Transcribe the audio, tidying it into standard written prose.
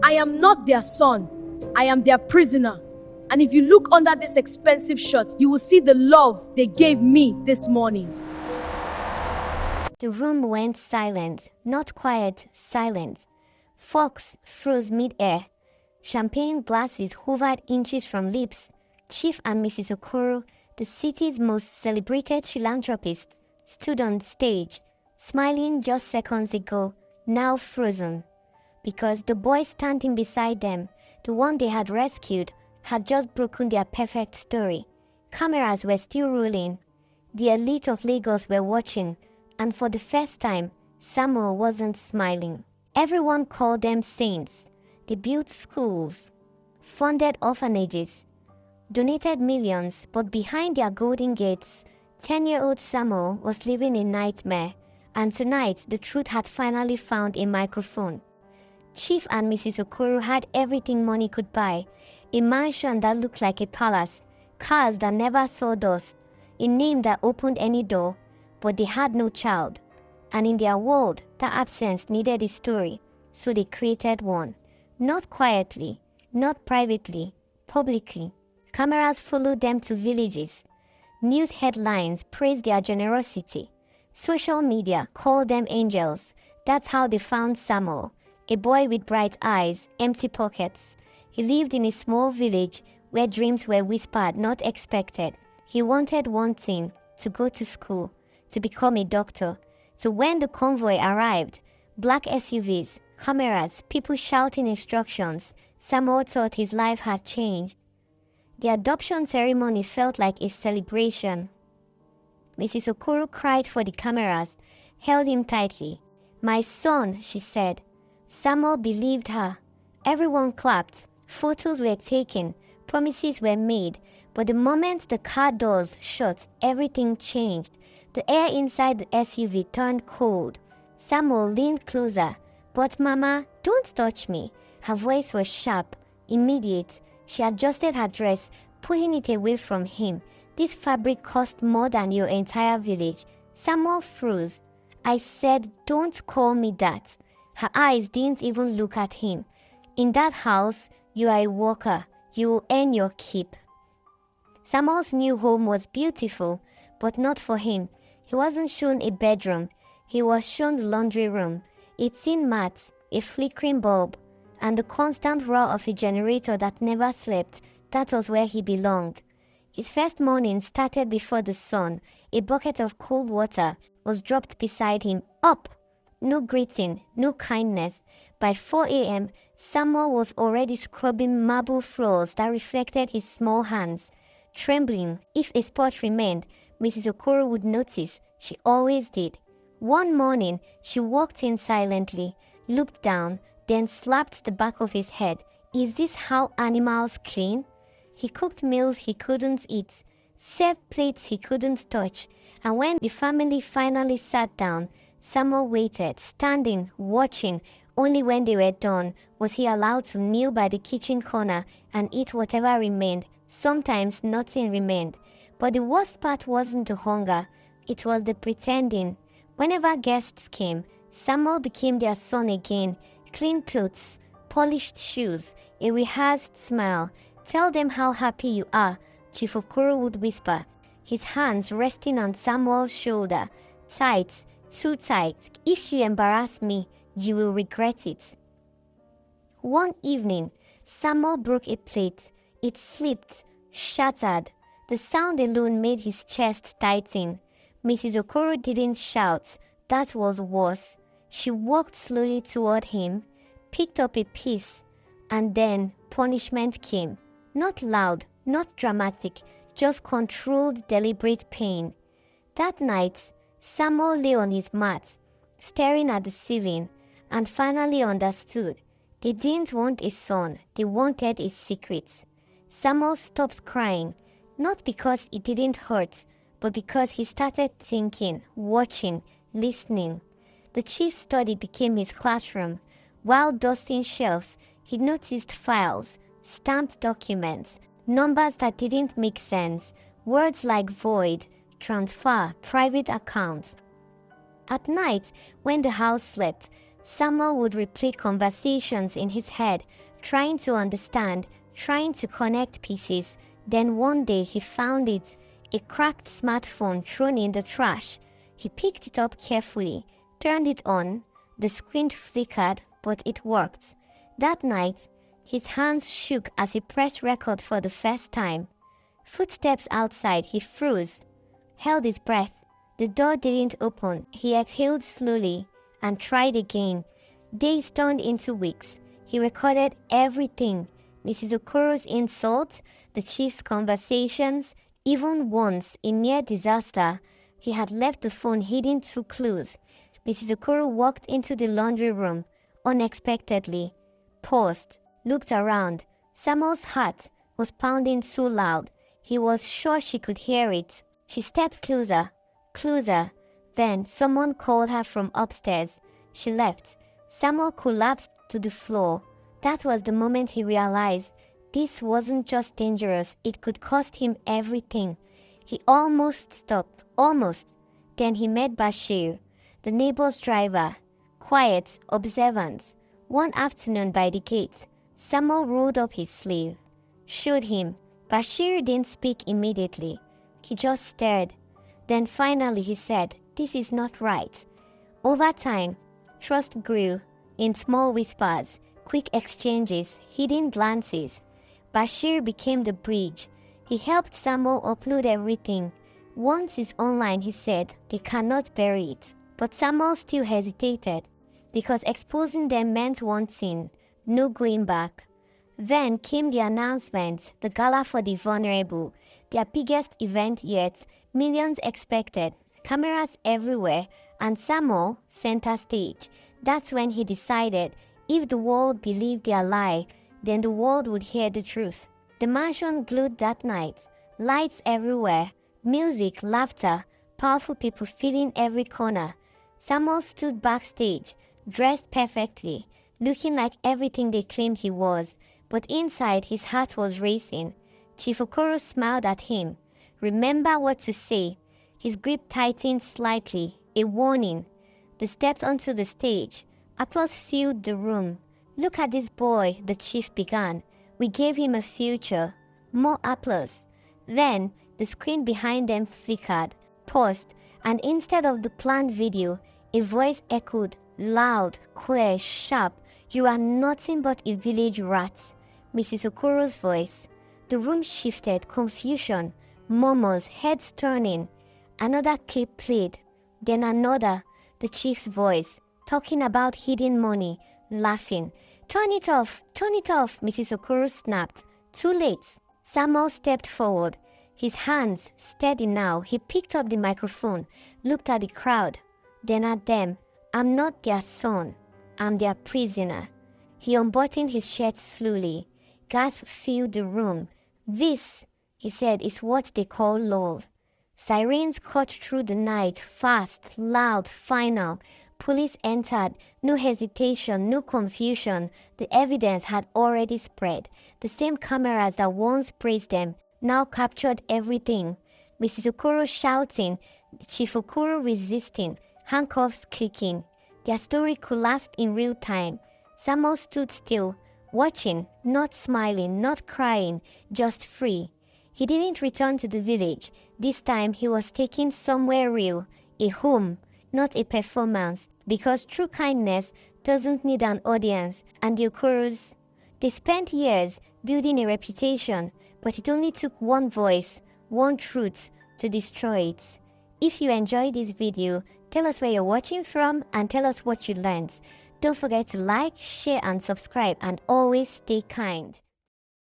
I am not their son. I am their prisoner. And if you look under this expensive shirt, you will see the love they gave me this morning. The room went silent, not quiet, silent. Forks froze mid-air. Champagne glasses hovered inches from lips. Chief and Mrs. Okoro, the city's most celebrated philanthropists, stood on stage, smiling just seconds ago, now frozen. Because the boy standing beside them, the one they had rescued, had just broken their perfect story. Cameras were still rolling. The elite of Lagos were watching, and for the first time, Samuel wasn't smiling. Everyone called them saints. They built schools, funded orphanages, donated millions, but behind their golden gates, 10-year-old Samuel was living a nightmare, and tonight the truth had finally found a microphone. Chief and Mrs. Okoro had everything money could buy, a mansion that looked like a palace, cars that never saw dust, a name that opened any door, but they had no child. And in their world, that absence needed a story, so they created one. Not quietly, not privately, publicly. Cameras followed them to villages. News headlines praised their generosity. Social media called them angels. That's how they found Samuel, a boy with bright eyes, empty pockets. He lived in a small village where dreams were whispered, not expected. He wanted one thing, to go to school, to become a doctor. So when the convoy arrived, black SUVs, cameras, people shouting instructions, Samuel thought his life had changed. The adoption ceremony felt like a celebration. Mrs. Okoro cried for the cameras, held him tightly. "My son," she said. Samuel believed her. Everyone clapped. Photos were taken. Promises were made. But the moment the car doors shut, everything changed. The air inside the SUV turned cold. Samuel leaned closer. "But Mama, don't touch me." Her voice was sharp, immediate. She adjusted her dress, pulling it away from him. "This fabric cost more than your entire village." Samuel froze. "I said, don't call me that." Her eyes didn't even look at him. "In that house, you are a worker. You will earn your keep." Samuel's new home was beautiful, but not for him. He wasn't shown a bedroom. He was shown the laundry room, a thin mat, a flickering bulb, and the constant roar of a generator that never slept. That was where he belonged. His first morning started before the sun. A bucket of cold water was dropped beside him. Up! No greeting, no kindness. By 4 a.m., Samuel was already scrubbing marble floors that reflected his small hands. Trembling, if a spot remained, Mrs. Okoro would notice. She always did. One morning, she walked in silently, looked down, then slapped the back of his head. "Is this how animals clean?" He cooked meals he couldn't eat, served plates he couldn't touch, and when the family finally sat down, Samuel waited, standing, watching. Only when they were done was he allowed to kneel by the kitchen corner and eat whatever remained. Sometimes nothing remained. But the worst part wasn't the hunger, it was the pretending. Whenever guests came, Samuel became their son again. Clean clothes, polished shoes, a rehearsed smile. "Tell them how happy you are," Chief Okoro would whisper, his hands resting on Samuel's shoulder. "Tight, too tight. If you embarrass me, you will regret it." One evening, Samuel broke a plate. It slipped, shattered. The sound alone made his chest tighten. Mrs. Okoro didn't shout. That was worse. She walked slowly toward him, picked up a piece, and then punishment came. Not loud, not dramatic, just controlled, deliberate pain. That night, Samuel lay on his mat, staring at the ceiling, and finally understood. They didn't want a son, they wanted a secret. Samuel stopped crying, not because it didn't hurt, but because he started thinking, watching, listening. The chief's study became his classroom. While dusting shelves, he noticed files, stamped documents, numbers that didn't make sense, words like void, transfer, private accounts. At night, when the house slept, Samuel would replay conversations in his head, trying to understand, trying to connect pieces. Then one day he found it, a cracked smartphone thrown in the trash. He picked it up carefully, turned it on. The screen flickered, but it worked. That night, his hands shook as he pressed record for the first time. Footsteps outside, he froze, held his breath. The door didn't open. He exhaled slowly and tried again. Days turned into weeks. He recorded everything. Mrs. Okoro's insults, the chief's conversations, even once, in near disaster, he had left the phone hidden too close. Mrs. Okoro walked into the laundry room unexpectedly, paused, looked around. Samuel's heart was pounding so loud, he was sure she could hear it. She stepped closer, closer. Then someone called her from upstairs. She left. Samuel collapsed to the floor. That was the moment he realized this wasn't just dangerous, it could cost him everything. He almost stopped, almost. Then he met Bashir, the neighbor's driver, quiet, observant. One afternoon by the gate, Samuel rolled up his sleeve, showed him. Bashir didn't speak immediately. He just stared. Then finally he said, "This is not right." Over time, trust grew in small whispers, quick exchanges, hidden glances. Bashir became the bridge. He helped Samuel upload everything. Once it's online, he said, they cannot bury it. But Samuel still hesitated, because exposing them meant one thing, no going back. Then came the announcement, the gala for the vulnerable, their biggest event yet, millions expected, cameras everywhere, and Samuel center stage. That's when he decided, if the world believed their lie, then the world would hear the truth. The mansion glowed that night, lights everywhere, music, laughter, powerful people filling every corner. Samuel stood backstage, dressed perfectly, looking like everything they claimed he was, but inside his heart was racing. Chief Okoro smiled at him. Remember what to say. His grip tightened slightly, a warning. They stepped onto the stage. Applause filled the room. "Look at this boy," the chief began. "We gave him a future." More applause. Then the screen behind them flickered, paused, and instead of the planned video, a voice echoed, loud, clear, sharp. "You are nothing but a village rat." Mrs. Okoro's voice. The room shifted, confusion, murmurs, heads turning. Another clip played, then another. The chief's voice, talking about hidden money, laughing. Turn it off, Mrs. Okoro snapped. Too late. Samuel stepped forward, his hands steady now. He picked up the microphone, looked at the crowd, then at them. "I'm not their son, I'm their prisoner." He unbuttoned his shirt slowly. Gasp filled the room. "This," he said, "is what they call love." Sirens cut through the night, fast, loud, final. Police entered, no hesitation, no confusion. The evidence had already spread. The same cameras that once praised them now captured everything. Mrs. Okoro shouting, Chief Okoro resisting, handcuffs clicking. Their story collapsed in real time. Samuel stood still, watching, not smiling, not crying, just free. He didn't return to the village. This time he was taken somewhere real, a home, not a performance, because true kindness doesn't need an audience. And the Okoros, they spent years building a reputation, but it only took one voice, one truth to destroy it. If you enjoyed this video, tell us where you're watching from and tell us what you learned. Don't forget to like, share and subscribe, and always stay kind.